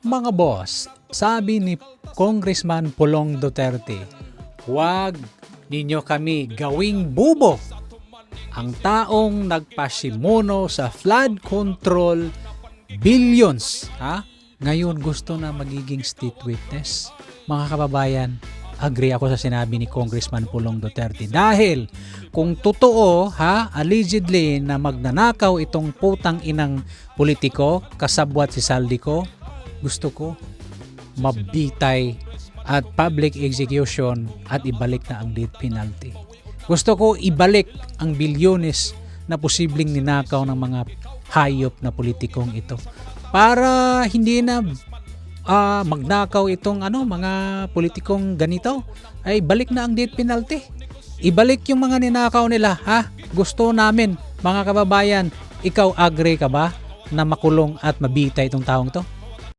Mga boss, sabi ni Congressman Pulong Duterte, huwag ninyo kami gawing bubo. Ang taong nagpasimuno sa flood control billions, ngayon gusto na magiging state witness. Mga kababayan, agree ako sa sinabi ni Congressman Pulong Duterte. Dahil kung totoo, allegedly na magnanakaw itong putang inang politiko, kasabwat si Saldico, gusto ko mabitay at public execution at ibalik na ang death penalty. Gusto ko ibalik ang bilyones na posibleng ninakaw ng mga hayop na politikong ito. Para hindi na magnakaw itong mga politikong ganito, ay balik na ang death penalty. Ibalik yung mga ninakaw nila, Gusto namin, mga kababayan, ikaw agree ka ba na makulong at mabitay itong taong to?